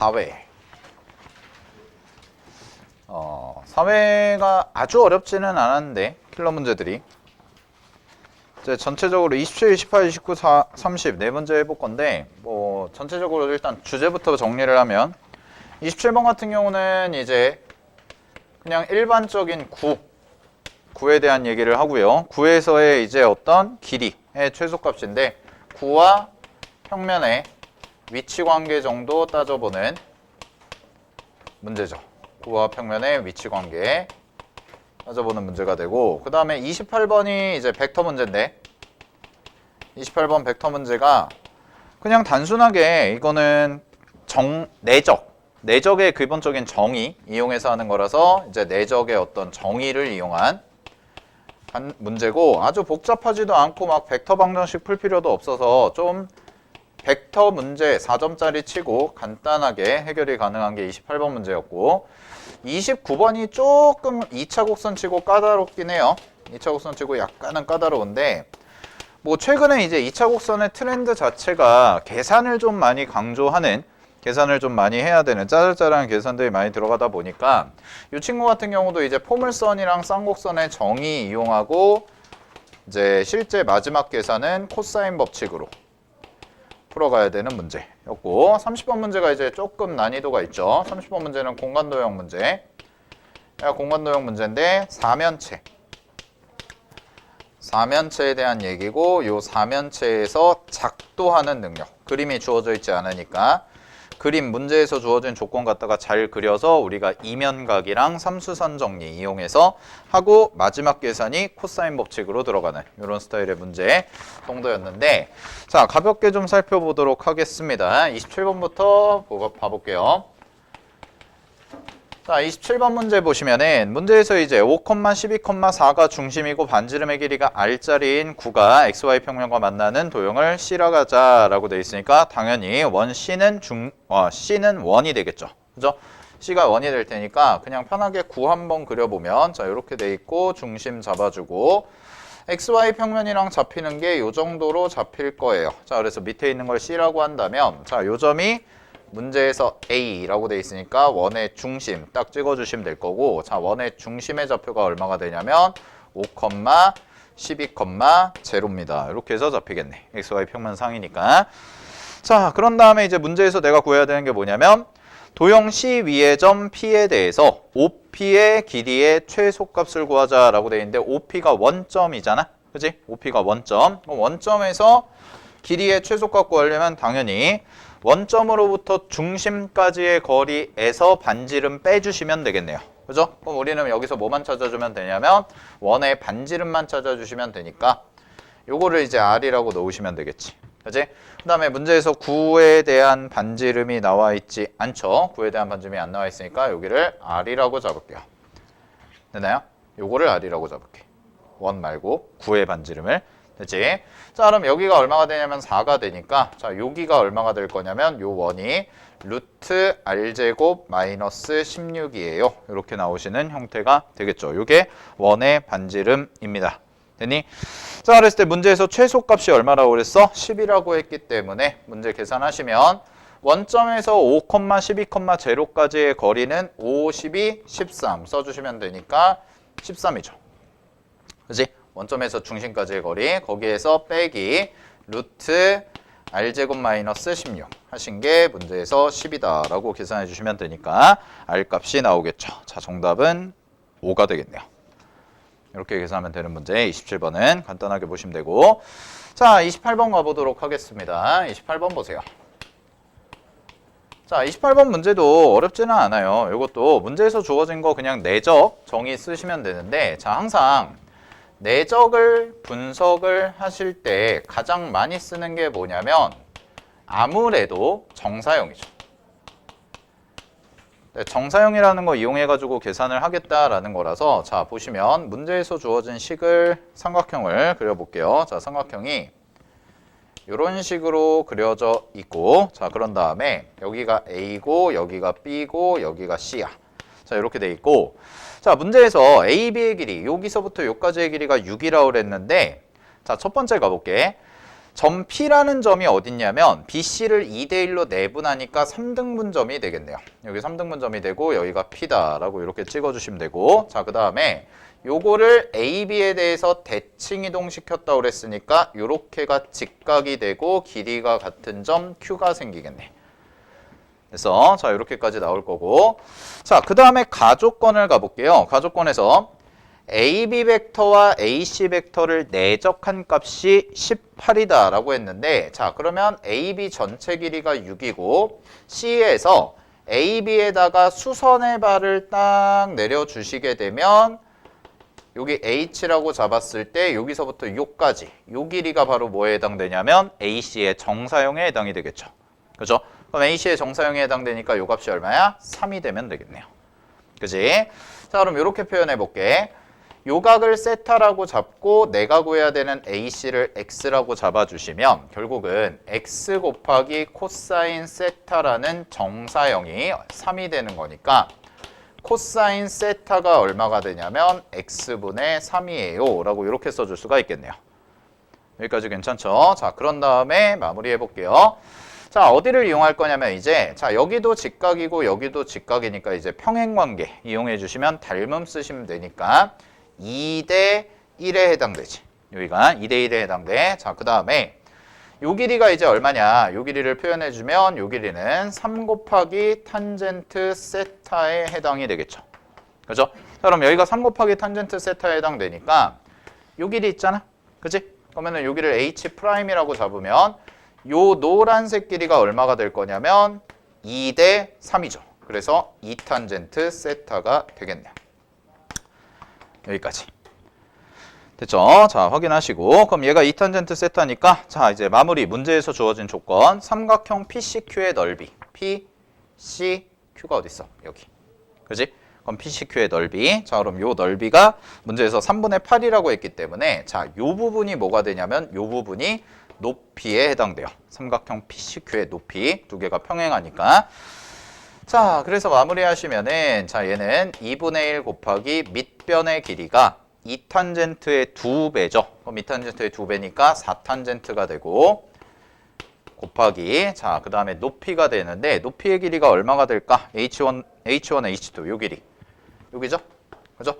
4회. 사회가 아주 어렵지는 않았는데 킬러 문제들이 이제 전체적으로 27, 28, 29, 30 네 문제 해볼 건데 뭐 전체적으로 일단 주제부터 정리를 하면 27번 같은 경우는 이제 그냥 일반적인 구에 대한 얘기를 하고요. 구에서의 이제 어떤 길이의 최소값인데 구와 평면의 위치 관계 정도 따져보는 문제죠. 구와 평면의 위치 관계 따져보는 문제가 되고, 그 다음에 28번이 이제 벡터 문제인데 28번 벡터 문제가 그냥 단순하게 이거는 내적의 기본적인 정의 이용해서 하는 거라서 이제 내적의 어떤 정의를 이용한 문제고, 아주 복잡하지도 않고 막 벡터 방정식 풀 필요도 없어서 좀 벡터 문제 4점짜리 치고 간단하게 해결이 가능한 게 28번 문제였고, 29번이 조금 2차 곡선 치고 까다롭긴 해요. 2차 곡선 치고 약간은 까다로운데, 뭐 최근에 이제 2차 곡선의 트렌드 자체가 계산을 좀 많이 강조하는, 계산을 좀 많이 해야 되는 짜잘짜잘한 계산들이 많이 들어가다 보니까 이 친구 같은 경우도 이제 포물선이랑 쌍곡선의 정의 이용하고 이제 실제 마지막 계산은 코사인 법칙으로 풀어가야 되는 문제였고, 30번 문제가 이제 조금 난이도가 있죠. 30번 문제는 공간도형 문제. 공간도형 문제인데 사면체에 대한 얘기고, 요 사면체에서 작도하는 능력. 그림이 주어져 있지 않으니까 그림 문제에서 주어진 조건 갖다가 잘 그려서 우리가 이면각이랑 삼수선 정리 이용해서 하고 마지막 계산이 코사인 법칙으로 들어가는 이런 스타일의 문제 정도였는데, 자 가볍게 좀 살펴보도록 하겠습니다. 27번부터 봐볼게요. 자 27번 문제 보시면은 문제에서 이제 5, 12,4가 중심이고 반지름의 길이가 R자리인 구가 XY 평면과 만나는 도형을 C라고 하자라고 돼 있으니까 당연히 C는 1이 되겠죠. 그죠? C가 1이 될 테니까 그냥 편하게 구 한번 그려보면, 자 이렇게 돼 있고 중심 잡아주고 XY 평면이랑 잡히는 게 요 정도로 잡힐 거예요. 자 그래서 밑에 있는 걸 C라고 한다면, 자 요 점이 문제에서 A라고 돼 있으니까 원의 중심 딱 찍어주시면 될 거고, 자 원의 중심의 좌표가 얼마가 되냐면 5, 12,0입니다. 이렇게 해서 잡히겠네. XY 평면상이니까. 자 그런 다음에 이제 문제에서 내가 구해야 되는 게 뭐냐면 도형 C 위의 점 P에 대해서 OP의 길이의 최소값을 구하자라고 돼 있는데, OP가 원점이잖아. 그지? OP가 원점. 원점에서 길이의 최소값 구하려면 당연히 원점으로부터 중심까지의 거리에서 반지름 빼주시면 되겠네요. 그죠? 그럼 우리는 여기서 뭐만 찾아주면 되냐면 원의 반지름만 찾아주시면 되니까 요거를 이제 R이라고 넣으시면 되겠지. 그지? 그 다음에 문제에서 9에 대한 반지름이 나와 있지 않죠. 9에 대한 반지름이 안 나와 있으니까 여기를 R이라고 잡을게요. 되나요? 요거를 R이라고 잡을게. 원 말고 9의 반지름을. 됐지? 자 그럼 여기가 얼마가 되냐면 4가 되니까, 자 여기가 얼마가 될 거냐면 요 원이 루트 R제곱 마이너스 16이에요. 이렇게 나오시는 형태가 되겠죠. 요게 원의 반지름입니다. 됐니? 자 그랬을 때 문제에서 최소값이 얼마라고 그랬어? 10이라고 했기 때문에 문제 계산하시면 원점에서 5, 12,0까지의 거리는 5, 12, 13 써주시면 되니까 13이죠. 그치? 원점에서 중심까지의 거리, 거기에서 빼기 루트 R제곱 마이너스 16 하신 게 문제에서 10이다 라고 계산해 주시면 되니까 R 값이 나오겠죠. 자 정답은 5가 되겠네요. 이렇게 계산하면 되는 문제 27번은 간단하게 보시면 되고, 자 28번 가보도록 하겠습니다. 28번 보세요. 자 28번 문제도 어렵지는 않아요. 이것도 문제에서 주어진 거 그냥 내적 정의 쓰시면 되는데, 자 항상 내적을 분석을 하실 때 가장 많이 쓰는 게 뭐냐면 아무래도 정사형이죠. 정사형이라는 거 이용해가지고 계산을 하겠다라는 거라서, 자 보시면 문제에서 주어진 식을 삼각형을 그려볼게요. 자 삼각형이 이런 식으로 그려져 있고, 자 그런 다음에 여기가 A고 여기가 B고 여기가 C야. 자 이렇게 돼 있고, 자 문제에서 A, B의 길이 여기서부터 여기까지의 길이가 6이라고 그랬는데, 자 첫 번째 가볼게. 점 P라는 점이 어딨냐면 BC를 2대1로 내분하니까 3등분점이 되겠네요. 여기 3등분점이 되고 여기가 P다라고 이렇게 찍어주시면 되고, 자, 그 다음에 요거를 AB에 대해서 대칭 이동시켰다고 그랬으니까 요렇게가 직각이 되고 길이가 같은 점 Q가 생기겠네. 그래서 자, 이렇게까지 나올 거고, 자, 그 다음에 가족권을 가볼게요. 가족권에서 AB 벡터와 AC 벡터를 내적한 값이 18이다 라고 했는데, 자, 그러면 AB 전체 길이가 6이고 C에서 AB에다가 수선의 발을 딱 내려주시게 되면 여기 H라고 잡았을 때 여기서부터 요까지 요 길이가 바로 뭐에 해당되냐면 AC의 정사형에 해당이 되겠죠. 그죠? 그럼 AC의 정사형에 해당되니까 요 값이 얼마야? 3이 되면 되겠네요. 그지? 자, 그럼 이렇게 표현해 볼게. 요각을 세타라고 잡고 내가 구해야 되는 AC를 X라고 잡아주시면 결국은 X 곱하기 코사인 세타라는 정사형이 3이 되는 거니까 코사인 세타가 얼마가 되냐면 X분의 3이에요 라고 이렇게 써줄 수가 있겠네요. 여기까지 괜찮죠? 자, 그런 다음에 마무리해 볼게요. 자, 어디를 이용할 거냐면 이제 자, 여기도 직각이고 여기도 직각이니까 이제 평행관계 이용해 주시면 닮음 쓰시면 되니까 2대 1에 해당되지. 여기가 2대 1에 해당돼. 자, 그 다음에 요 길이가 이제 얼마냐? 요 길이를 표현해 주면 요 길이는 3 곱하기 탄젠트 세타에 해당이 되겠죠. 그죠? 자, 그럼 여기가 3 곱하기 탄젠트 세타에 해당되니까 요 길이 있잖아. 그지? 그러면은 요 길이를 H'이라고 잡으면 요 노란색 길이가 얼마가 될 거냐면 2대 3이죠. 그래서 2탄젠트 세타가 되겠네요. 여기까지. 됐죠? 자, 확인하시고 그럼 얘가 2탄젠트 세타니까 자, 이제 마무리 문제에서 주어진 조건 삼각형 PCQ의 넓이 PCQ가 어딨어? 여기. 그지? 그럼 PCQ의 넓이 자, 그럼 요 넓이가 문제에서 3분의 8이라고 했기 때문에 자, 요 부분이 뭐가 되냐면 요 부분이 높이에 해당돼요. 삼각형 PCQ의 높이 두 개가 평행하니까 자, 그래서 마무리하시면은 자, 얘는 2분의 1 곱하기 밑변의 길이가 2탄젠트의 2배죠. 그럼 2탄젠트의 2배니까 4탄젠트가 되고 곱하기 자, 그 다음에 높이가 되는데 높이의 길이가 얼마가 될까? H1, H2 요 길이. 여기죠? 그죠?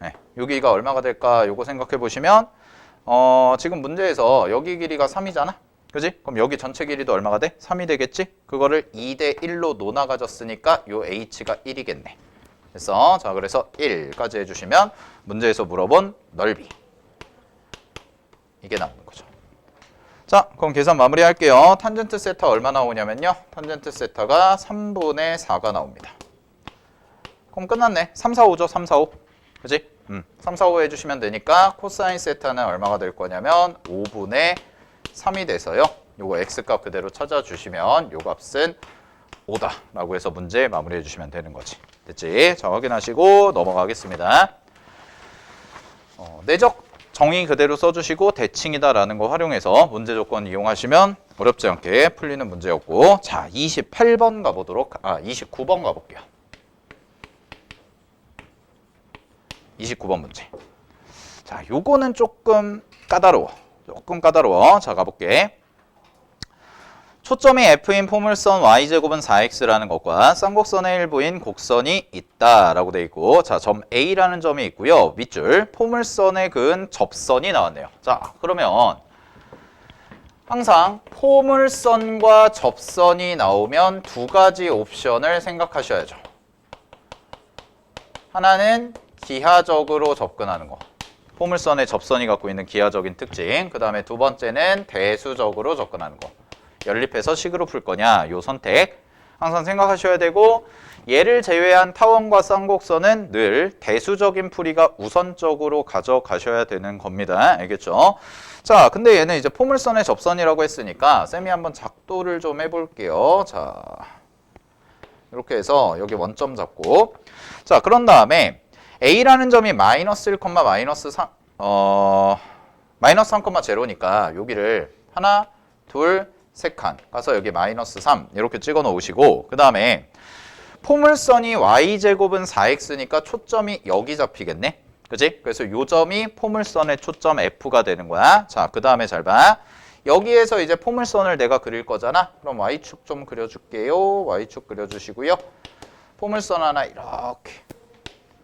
네, 요 길이가 얼마가 될까? 요거 생각해 보시면 지금 문제에서 여기 길이가 3이잖아. 그지? 그럼 여기 전체 길이도 얼마가 돼? 3이 되겠지? 그거를 2대 1로 노나 가졌으니까 요 H가 1이겠네. 그래서 자, 그래서 1까지 해주시면 문제에서 물어본 넓이 이게 나오는 거죠. 자, 그럼 계산 마무리 할게요. 탄젠트 세타 얼마 나오냐면요. 탄젠트 세타가 3분의 4가 나옵니다. 그럼 끝났네. 3, 4, 5죠. 3, 4, 5. 그지? 3, 4, 5 해주시면 되니까 코사인 세타는 얼마가 될 거냐면 5분의 3이 돼서요. 요거 X값 그대로 찾아주시면 요 값은 5다 라고 해서 문제 마무리해 주시면 되는 거지. 됐지? 자, 확인하시고 넘어가겠습니다. 내적 정의 그대로 써주시고 대칭이다 라는 거 활용해서 문제 조건 이용하시면 어렵지 않게 풀리는 문제였고 자, 28번 가보도록 29번 가볼게요. 29번 문제. 자, 요거는 조금 까다로워. 자, 가볼게. 초점이 F인 포물선 Y제곱은 4X라는 것과 쌍곡선의 일부인 곡선이 있다라고 돼 있고 자, 점 A라는 점이 있고요. 밑줄 포물선에 그은 접선이 나왔네요. 자, 그러면 항상 포물선과 접선이 나오면 두 가지 옵션을 생각하셔야죠. 하나는 기하적으로 접근하는 거. 포물선의 접선이 갖고 있는 기하적인 특징. 그 다음에 두 번째는 대수적으로 접근하는 거. 연립해서 식으로 풀 거냐 요 선택 항상 생각하셔야 되고 얘를 제외한 타원과 쌍곡선은 늘 대수적인 풀이가 우선적으로 가져가셔야 되는 겁니다. 알겠죠? 자, 근데 얘는 이제 포물선의 접선이라고 했으니까 쌤이 한번 작도를 좀 해볼게요. 자, 이렇게 해서 여기 원점 잡고 자, 그런 다음에 A라는 점이 마이너스 1, 마이너스 3, 마이너스 3,0니까 여기를 하나, 둘, 세 칸 가서 여기 마이너스 3 이렇게 찍어 놓으시고 그 다음에 포물선이 y제곱은 4x니까 초점이 여기 잡히겠네. 그지? 그래서 요 점이 포물선의 초점 F가 되는 거야. 자, 그 다음에 잘 봐. 여기에서 이제 포물선을 내가 그릴 거잖아. 그럼 Y축 좀 그려줄게요. Y축 그려주시고요. 포물선 하나 이렇게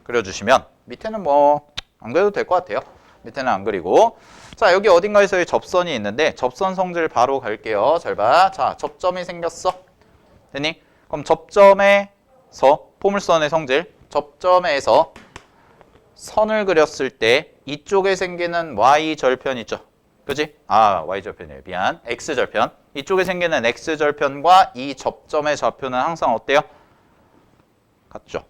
그려주시면 밑에는 뭐 안 그려도 될 것 같아요. 밑에는 안 그리고 자 여기 어딘가에서의 접선이 있는데 접선 성질 바로 갈게요. 잘 봐. 자 접점이 생겼어. 됐니? 그럼 접점에서 포물선의 성질 접점에서 선을 그렸을 때 이쪽에 생기는 Y절편 있죠? 그지? 아 Y절편이에요. 미안. X절편. 이쪽에 생기는 X절편과 이 접점의 좌표는 항상 어때요? 같죠?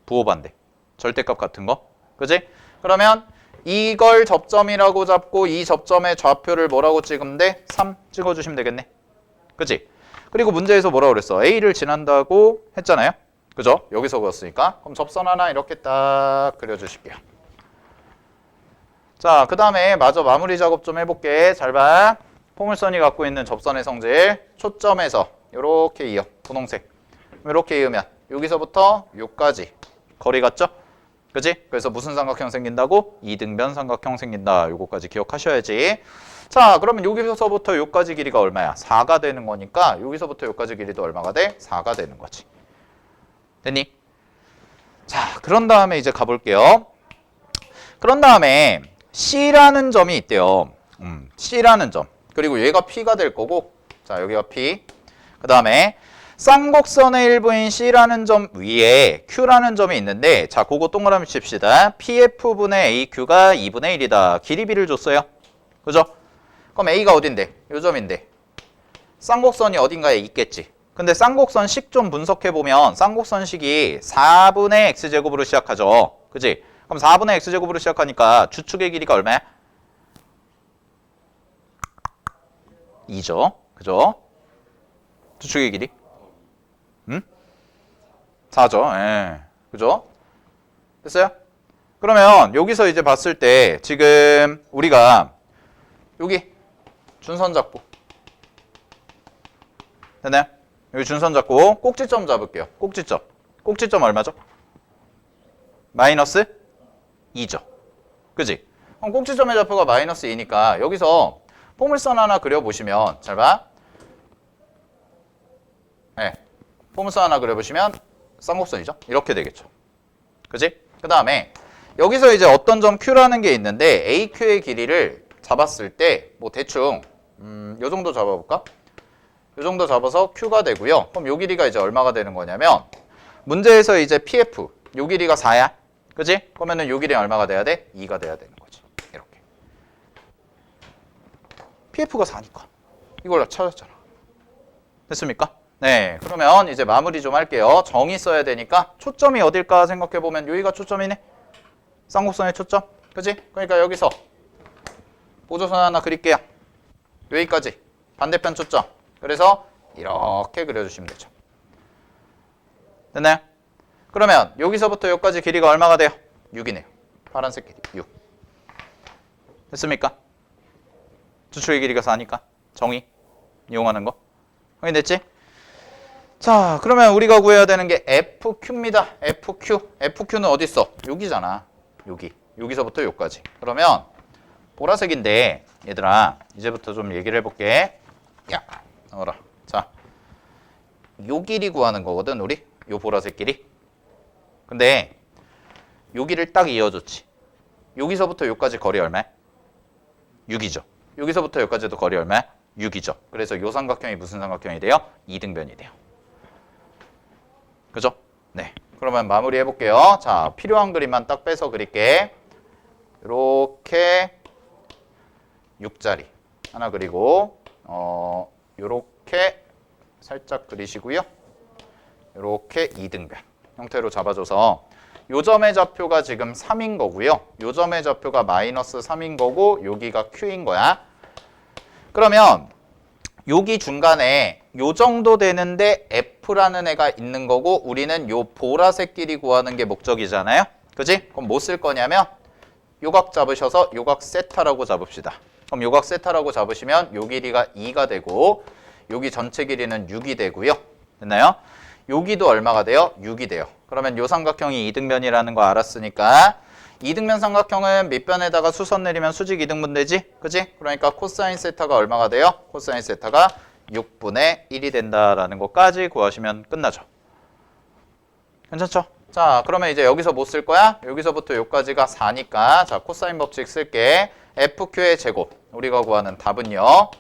부호반대. 절대값 같은 거. 그지? 그러면 이걸 접점이라고 잡고 이 접점의 좌표를 뭐라고 찍으면 돼? 3 찍어주시면 되겠네. 그치? 그리고 문제에서 뭐라고 그랬어? A를 지난다고 했잖아요. 그죠? 여기서 그었으니까. 그럼 접선 하나 이렇게 딱 그려주실게요. 자, 그 다음에 마저 마무리 작업 좀 해볼게. 잘 봐. 포물선이 갖고 있는 접선의 성질 초점에서 이렇게 이어. 분홍색. 이렇게 이으면 여기서부터 여기까지 거리 같죠? 그지? 그래서 무슨 삼각형 생긴다고? 이등변 삼각형 생긴다. 요거까지 기억하셔야지. 자, 그러면 여기서부터 여기까지 길이가 얼마야? 4가 되는 거니까 여기서부터 여기까지 길이도 얼마가 돼? 4가 되는 거지. 됐니? 자, 그런 다음에 이제 가볼게요. 그런 다음에 C라는 점이 있대요. C라는 점. 그리고 얘가 P가 될 거고 자, 여기가 P. 그 다음에 쌍곡선의 일부인 C라는 점 위에 Q라는 점이 있는데 자, 그거 동그라미 칩시다. PF분의 AQ가 2분의 1이다. 길이 B를 줬어요. 그죠? 그럼 A가 어딘데? 요 점인데. 쌍곡선이 어딘가에 있겠지. 근데 쌍곡선식 좀 분석해보면 쌍곡선식이 4분의 X제곱으로 시작하죠. 그지? 그럼 4분의 X제곱으로 시작하니까 주축의 길이가 얼마야? 2죠. 그죠? 주축의 길이? 4죠. 예. 그죠? 됐어요? 그러면 여기서 이제 봤을 때 지금 우리가 여기 준선 잡고 됐나요? 여기 준선 잡고 꼭지점 잡을게요. 꼭지점. 꼭지점 얼마죠? 마이너스 2죠. 그지? 그럼 꼭지점의 좌표가 마이너스 2니까 여기서 포물선 하나 그려보시면 잘 봐. 네. 포물선 하나 그려보시면 쌍곡선이죠. 이렇게 되겠죠. 그지? 그 다음에 여기서 이제 어떤 점 Q라는 게 있는데 AQ의 길이를 잡았을 때 뭐 대충 요 정도 잡아볼까? 요 정도 잡아서 Q가 되고요. 그럼 요 길이가 이제 얼마가 되는 거냐면 문제에서 이제 PF 요 길이가 4야. 그지? 그러면은 요 길이 얼마가 돼야 돼? 2가 돼야 되는 거지. 이렇게. PF가 4니까. 이걸 찾았잖아. 됐습니까? 네, 그러면 이제 마무리 좀 할게요. 정의 써야 되니까 초점이 어딜까 생각해보면 여기가 초점이네. 쌍곡선의 초점. 그지? 그러니까 여기서 보조선 하나 그릴게요. 여기까지. 반대편 초점. 그래서 이렇게 그려주시면 되죠. 됐나요? 그러면 여기서부터 여기까지 길이가 얼마가 돼요? 6이네요. 파란색 길이 6. 됐습니까? 주축의 길이가 4니까 정의 이용하는 거. 확인됐지? 자, 그러면 우리가 구해야 되는 게 FQ입니다. FQ. FQ는 어디 있어? 여기잖아. 여기. 여기서부터 여기까지. 그러면 보라색인데 얘들아 이제부터 좀 얘기를 해볼게. 야, 나와라. 자, 요 길이 구하는 거거든 우리. 요 보라색 길이. 근데 요 길을 딱 이어줬지. 여기서부터 여기까지 거리 얼마야? 6이죠. 여기서부터 여기까지도 거리 얼마야? 6이죠. 그래서 요 삼각형이 무슨 삼각형이 돼요? 이등변이 돼요. 그죠? 네. 그러면 마무리 해볼게요. 자, 필요한 그림만 딱 빼서 그릴게. 요렇게 6자리 하나 그리고 요렇게 살짝 그리시고요. 요렇게 이등변 형태로 잡아줘서 요 점의 좌표가 지금 3인 거고요. 요 점의 좌표가 마이너스 3인 거고 여기가 Q인 거야. 그러면 여기 중간에 요 정도 되는데 F라는 애가 있는 거고 우리는 요 보라색 길이 구하는 게 목적이잖아요. 그지? 그럼 뭐 쓸 거냐면 요각 잡으셔서 요각 세타라고 잡읍시다. 그럼 요각 세타라고 잡으시면 요 길이가 2가 되고 여기 전체 길이는 6이 되고요. 됐나요? 여기도 얼마가 돼요? 6이 돼요. 그러면 요 삼각형이 이등변이라는 거 알았으니까 이등변 삼각형은 밑변에다가 수선 내리면 수직 이등분 되지? 그지? 그러니까 코사인 세타가 얼마가 돼요? 코사인 세타가 6분의 1이 된다라는 것까지 구하시면 끝나죠. 괜찮죠? 자, 그러면 이제 여기서 뭐 쓸 거야? 여기서부터 여기까지가 4니까 자, 코사인 법칙 쓸게. FQ의 제곱. 우리가 구하는 답은요.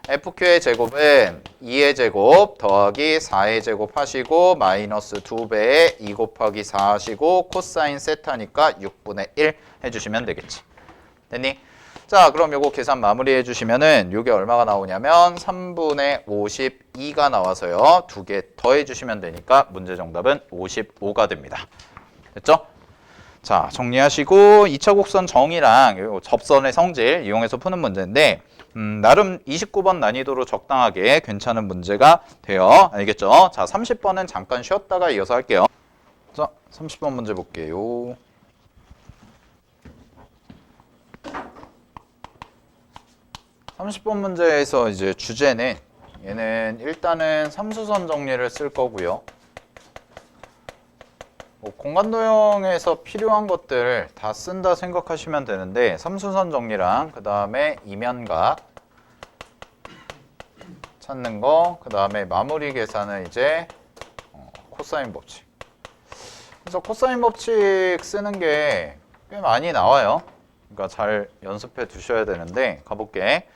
FQ의 제곱은 2의 제곱 더하기 4의 제곱 하시고 마이너스 2배의 2 곱하기 4 하시고 코사인 세타니까 6분의 1 해주시면 되겠지. 됐니? 자, 그럼 요거 계산 마무리해 주시면은 요게 얼마가 나오냐면 3분의 52가 나와서요. 2개 더해 주시면 되니까 문제 정답은 55가 됩니다. 됐죠? 자, 정리하시고 2차 곡선 정의랑 요 접선의 성질 이용해서 푸는 문제인데 나름 29번 난이도로 적당하게 괜찮은 문제가 돼요. 알겠죠? 자, 30번은 잠깐 쉬었다가 이어서 할게요. 자, 30번 문제 볼게요. (30번) 문제에서 이제 주제는 얘는 일단은 삼수선 정리를 쓸 거고요. 공간도형에서 필요한 것들 다 쓴다 생각하시면 되는데 삼수선 정리랑 그 다음에 이면각 찾는 거, 그 다음에 마무리 계산은 이제 코사인 법칙. 그래서 코사인 법칙 쓰는 게 꽤 많이 나와요. 그러니까 잘 연습해 두셔야 되는데 가볼게.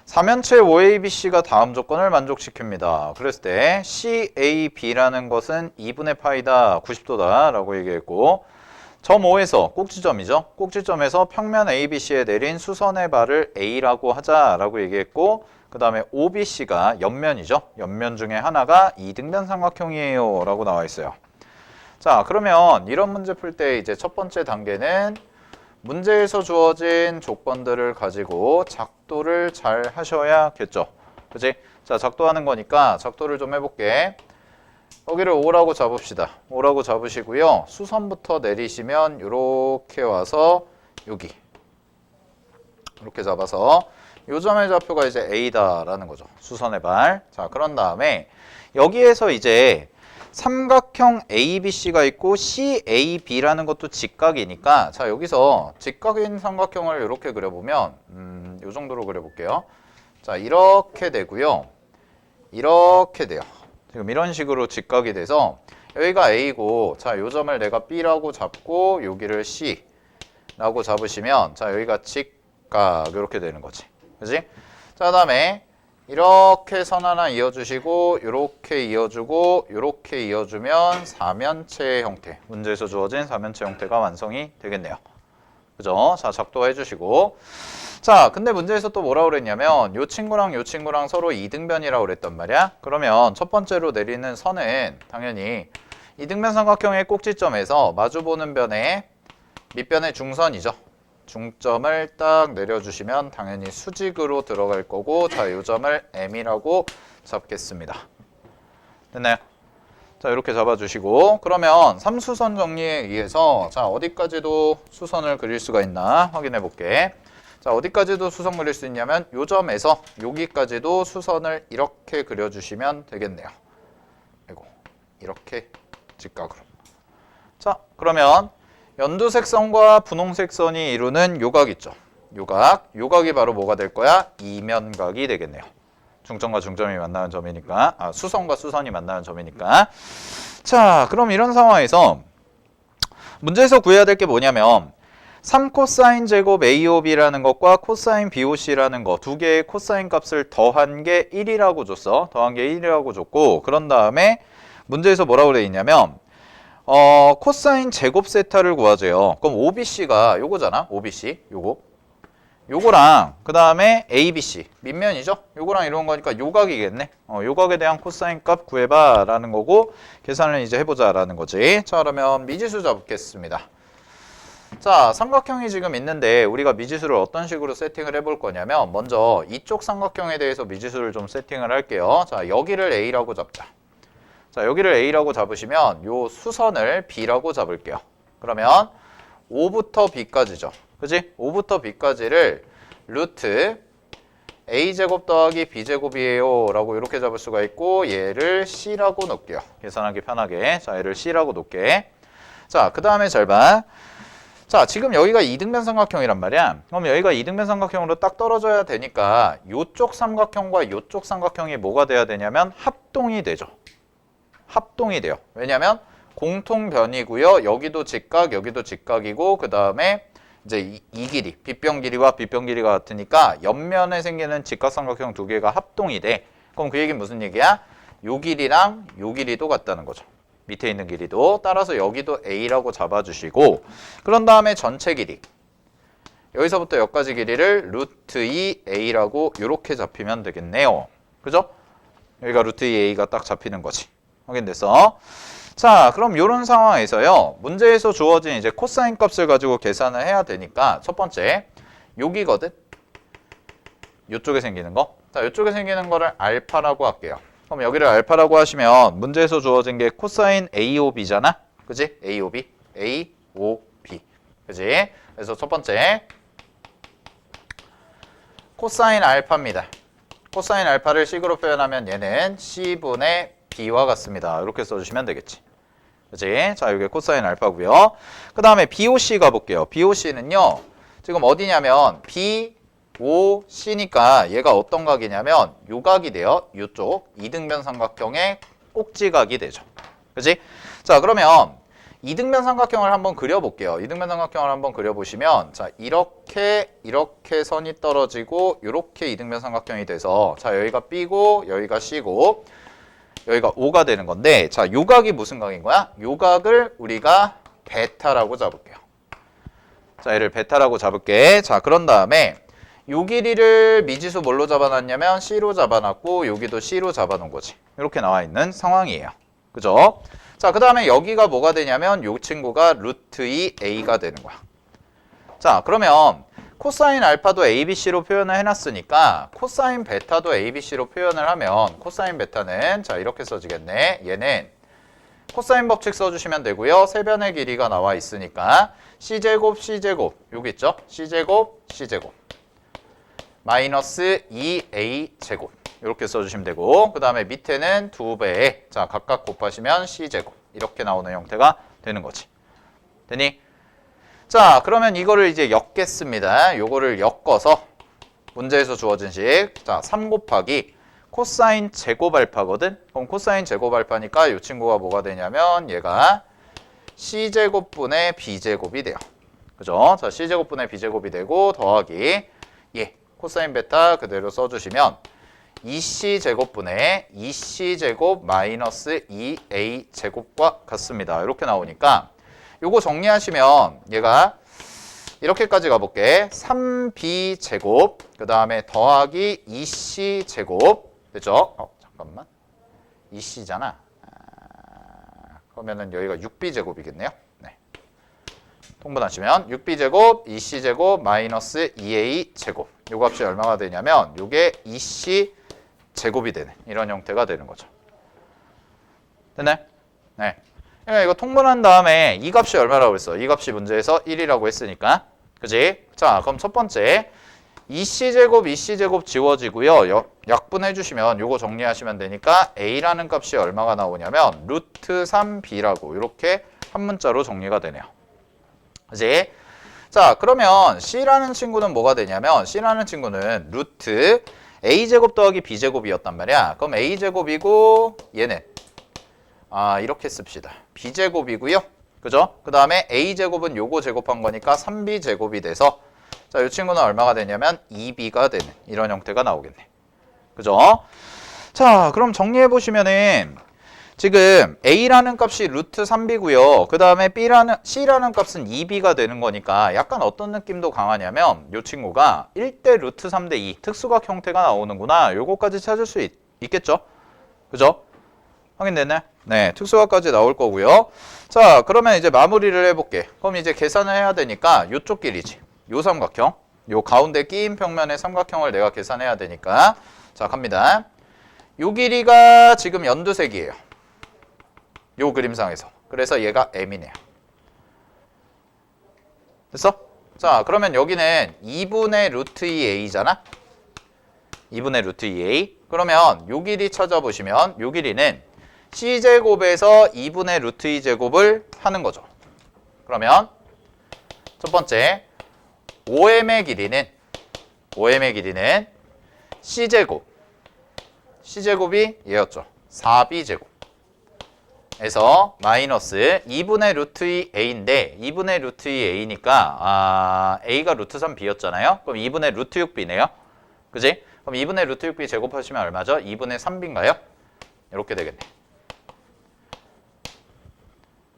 3면체 OABC가 다음 조건을 만족시킵니다. 그랬을 때 CAB라는 것은 2분의 파이다 90도다 라고 얘기했고 점 O에서 꼭지점이죠. 꼭지점에서 평면 ABC에 내린 수선의 발을 A라고 하자라고 얘기했고 그 다음에 OBC가 옆면이죠. 옆면 중에 하나가 이등변 삼각형이에요 라고 나와 있어요. 자, 그러면 이런 문제 풀 때 이제 첫 번째 단계는 문제에서 주어진 조건들을 가지고 작도를 잘 하셔야겠죠. 그치? 자, 작도하는 거니까 작도를 좀 해볼게. 여기를 5라고 잡읍시다. 5라고 잡으시고요. 수선부터 내리시면 이렇게 와서 여기 이렇게 잡아서 요 점의 좌표가 이제 A다라는 거죠. 수선의 발. 자, 그런 다음에 여기에서 이제 삼각형 ABC가 있고 CAB라는 것도 직각이니까 자, 여기서 직각인 삼각형을 이렇게 그려보면 요 정도로 그려볼게요. 자, 이렇게 되고요. 이렇게 돼요. 지금 이런 식으로 직각이 돼서 여기가 A고 자, 요 점을 내가 B라고 잡고 여기를 C라고 잡으시면 자, 여기가 직각 이렇게 되는 거지. 그지? 자, 그다음에 이렇게 선 하나 이어주시고 이렇게 이어주고 이렇게 이어주면 사면체 형태, 문제에서 주어진 사면체 형태가 완성이 되겠네요. 그죠? 자, 작도해 주시고 자, 근데 문제에서 또 뭐라고 그랬냐면 요 친구랑 서로 이등변이라고 그랬단 말이야. 그러면 첫 번째로 내리는 선은 당연히 이등변 삼각형의 꼭지점에서 마주보는 변의 밑변의 중선이죠. 중점을 딱 내려주시면 당연히 수직으로 들어갈 거고 자, 이 점을 M이라고 잡겠습니다. 됐나요? 자, 이렇게 잡아주시고 그러면 삼수선 정리에 의해서 자, 어디까지도 수선을 그릴 수가 있나 확인해 볼게. 자, 어디까지도 수선 그릴 수 있냐면 이 점에서 여기까지도 수선을 이렇게 그려주시면 되겠네요. 아이고, 이렇게 직각으로. 자, 그러면 연두색 선과 분홍색 선이 이루는 요각 있죠. 요각이 바로 뭐가 될 거야? 이면각이 되겠네요. 중점과 중점이 만나는 점이니까, 수선과 수선이 만나는 점이니까. 자, 그럼 이런 상황에서 문제에서 구해야 될 게 뭐냐면 3코사인 제곱 AOB라는 것과 코사인 BOC라는 거 두 개의 코사인 값을 더한 게 1이라고 줬어. 더한 게 1이라고 줬고 그런 다음에 문제에서 뭐라고 돼 있냐면 코사인 제곱 세타를 구하줘요. 그럼 OBC가 요거잖아. OBC 요거랑 그 다음에 ABC 밑면이죠. 요거랑 이런 거니까 요각이겠네. 요각에 대한 코사인 값 구해봐 라는 거고 계산을 이제 해보자 라는 거지. 자, 그러면 미지수 잡겠습니다. 자, 삼각형이 지금 있는데 우리가 미지수를 어떤 식으로 세팅을 해볼 거냐면 먼저 이쪽 삼각형에 대해서 미지수를 좀 세팅을 할게요. 자, 여기를 A라고 잡자. 자, 여기를 A라고 잡으시면 요 수선을 B라고 잡을게요. 그러면 5부터 B까지죠. 그지? 5부터 B까지를 루트 A제곱 더하기 B제곱이에요 라고 이렇게 잡을 수가 있고 얘를 C라고 놓을게요. 계산하기 편하게. 자, 얘를 C라고 놓을게. 자, 그 다음에 잘 봐. 자, 지금 여기가 이등변 삼각형이란 말이야. 그럼 여기가 이등변 삼각형으로 딱 떨어져야 되니까 요쪽 삼각형과 요쪽 삼각형이 뭐가 돼야 되냐면 합동이 되죠. 합동이 돼요. 왜냐면 공통변이고요. 여기도 직각, 여기도 직각이고 그 다음에 이제 이 길이, 빗변 길이와 빗변 길이가 같으니까 옆면에 생기는 직각삼각형 두 개가 합동이 돼. 그럼 그 얘기는 무슨 얘기야? 요 길이랑 요 길이도 같다는 거죠. 밑에 있는 길이도. 따라서 여기도 A라고 잡아주시고 그런 다음에 전체 길이. 여기서부터 여기까지 길이를 루트 2A라고 이렇게 잡히면 되겠네요. 그죠? 여기가 루트 2A가 딱 잡히는 거지. 확인됐어? 자, 그럼 이런 상황에서요. 문제에서 주어진 이제 코사인 값을 가지고 계산을 해야 되니까 첫 번째, 여기거든? 이쪽에 생기는 거. 자, 이쪽에 생기는 거를 알파라고 할게요. 그럼 여기를 알파라고 하시면 문제에서 주어진 게 코사인 AOB잖아? 그지? AOB. AOB. 그지? 그래서 첫 번째, 코사인 알파입니다. 코사인 알파를 식으로 표현하면 얘는 C분의 B와 같습니다. 이렇게 써주시면 되겠지. 그치? 자, 이게 코사인 알파고요. 그 다음에 BOC 가볼게요. BOC는요, 지금 어디냐면 BOC니까 얘가 어떤 각이냐면 요 각이 돼요. 요쪽 이등변 삼각형의 꼭지각이 되죠. 그치? 자, 그러면 이등변 삼각형을 한번 그려볼게요. 이등변 삼각형을 한번 그려보시면 자, 이렇게 선이 떨어지고 이렇게 이등변 삼각형이 돼서 자, 여기가 B고 여기가 C고 여기가 O가 되는 건데 자, 요 각이 무슨 각인 거야? 요 각을 우리가 베타라고 잡을게요. 자, 얘를 베타라고 잡을게. 자, 그런 다음에 요 길이를 미지수 뭘로 잡아놨냐면 C로 잡아놨고 여기도 C로 잡아놓은 거지. 이렇게 나와 있는 상황이에요. 그죠? 자, 그 다음에 여기가 뭐가 되냐면 요 친구가 루트 2A가 되는 거야. 자, 그러면 코사인 알파도 ABC로 표현을 해놨으니까 코사인 베타도 ABC로 표현을 하면 코사인 베타는 자, 이렇게 써지겠네. 얘는 코사인 법칙 써주시면 되고요. 세변의 길이가 나와 있으니까 C제곱 C제곱 여기 있죠? C제곱 C제곱 마이너스 2A제곱 이렇게 써주시면 되고 그 다음에 밑에는 2배에 자, 각각 곱하시면 C제곱 이렇게 나오는 형태가 되는 거지. 되니? 자, 그러면 이거를 이제 엮겠습니다. 요거를 엮어서 문제에서 주어진 식. 자, 3 곱하기 코사인 제곱 알파거든? 그럼 코사인 제곱 알파니까 이 친구가 뭐가 되냐면 얘가 C제곱분의 B제곱이 돼요. 그죠? 자, C제곱분의 B제곱이 되고 더하기 코사인 베타 그대로 써주시면 2C제곱분의 2C제곱 마이너스 2A제곱과 같습니다. 이렇게 나오니까 요거 정리하시면 얘가 이렇게까지 가볼게. 3B제곱 그 다음에 더하기 2C제곱 됐죠? 잠깐만 2C잖아. 그러면은 여기가 6B제곱이겠네요. 네. 통분하시면 6B제곱 2C제곱 마이너스 2A제곱 요 값이 얼마가 되냐면 요게 2C제곱이 되는 이런 형태가 되는 거죠. 됐나요? 네. 그러니까 이거 통분한 다음에 이 값이 얼마라고 했어? 이 값이 문제에서 1이라고 했으니까. 그지? 자, 그럼 첫 번째 2C제곱, 2C제곱 지워지고요. 약분해 주시면 요거 정리하시면 되니까 A라는 값이 얼마가 나오냐면 루트 3B라고 이렇게 한 문자로 정리가 되네요. 그지? 자, 그러면 C라는 친구는 뭐가 되냐면 C라는 친구는 루트 A제곱 더하기 B제곱이었단 말이야. 그럼 A제곱이고 얘는 이렇게 씁시다. B제곱이고요. 그죠? 그 다음에 A제곱은 요거 제곱한 거니까 3B제곱이 돼서 자, 이 친구는 얼마가 되냐면 2B가 되는 이런 형태가 나오겠네. 그죠? 자, 그럼 정리해 보시면은 지금 A라는 값이 루트 3B고요. 그 다음에 C라는 값은 2B가 되는 거니까 약간 어떤 느낌도 강하냐면 이 친구가 1대 루트 3대 2 특수각 형태가 나오는구나. 요거까지 찾을 수 있겠죠? 그죠? 확인됐나요? 네, 특수각까지 나올 거고요. 자, 그러면 이제 마무리를 해볼게. 그럼 이제 계산을 해야 되니까 요쪽 길이지. 요 삼각형. 요 가운데 끼인 평면의 삼각형을 내가 계산해야 되니까 자, 갑니다. 요 길이가 지금 연두색이에요. 요 그림상에서. 그래서 얘가 M이네요. 됐어? 자, 그러면 여기는 2분의 루트 2A잖아? 2분의 루트 2A. 그러면 요 길이 찾아보시면 요 길이는 C제곱에서 2분의 루트 2제곱을 하는 거죠. 그러면 첫 번째, OM의 길이는 C제곱. C제곱이 얘였죠. 4B제곱. 에서 마이너스 2분의 루트 2 A인데 2분의 루트 2 A니까 A가 루트 3B였잖아요. 그럼 2분의 루트 6B네요. 그지? 그럼 2분의 루트 6B 제곱하시면 얼마죠? 2분의 3B인가요? 이렇게 되겠네.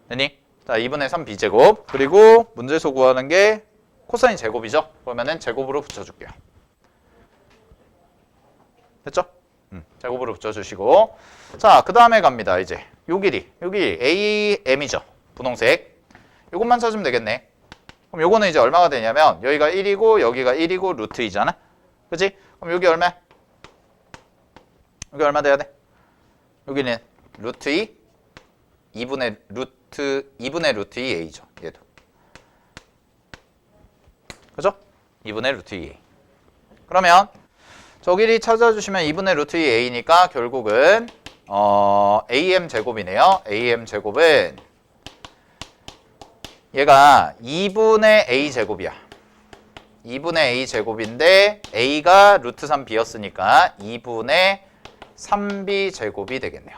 됐니? 자, 2분의 3B 제곱. 그리고 문제에서 구하는 게 코사인 제곱이죠? 그러면은 제곱으로 붙여줄게요. 됐죠? 제곱으로 붙여주시고. 자, 그 다음에 갑니다. 이제 요 길이 AM이죠. 분홍색. 요것만 찾으면 되겠네. 그럼 요거는 이제 얼마가 되냐면 여기가 1이고 여기가 1이고 루트 2잖아. 그치? 그럼 여기 얼마? 여기 얼마 돼야 돼? 여기는 루트 2 2분의 루트 2 A죠. 얘도. 그죠? 2분의 루트 2A. 그러면 저 길이 찾아주시면 2분의 루트 2A니까 결국은 AM 제곱이네요. AM 제곱은 얘가 2분의 A 제곱이야. 2분의 A 제곱인데 A가 루트 3B였으니까 2분의 3B 제곱이 되겠네요.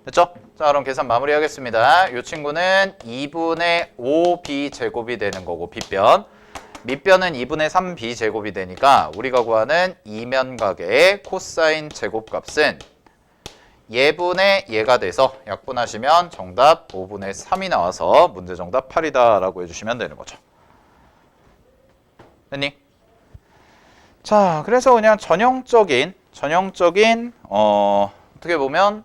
됐죠? 자, 그럼 계산 마무리하겠습니다. 이 친구는 2분의 5B 제곱이 되는 거고 B변. 밑변은 2분의 3B 제곱이 되니까 우리가 구하는 이면각의 코사인 제곱값은 예분의 예가 돼서 약분하시면 정답 5분의 3이 나와서 문제 정답 8이다 라고 해주시면 되는 거죠. 됐니? 자, 그래서 그냥 전형적인 어떻게 보면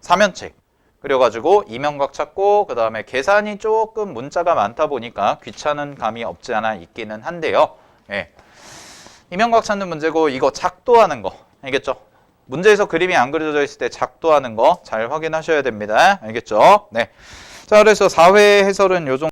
사면책 그려가지고 이면각 찾고 그 다음에 계산이 조금 문자가 많다 보니까 귀찮은 감이 없지 않아 있기는 한데요. 예. 이면각 찾는 문제고 이거 작도하는 거 알겠죠? 문제에서 그림이 안 그려져 있을 때 작도하는 거 잘 확인하셔야 됩니다. 알겠죠? 네. 자, 그래서 4회 해설은 요 정도.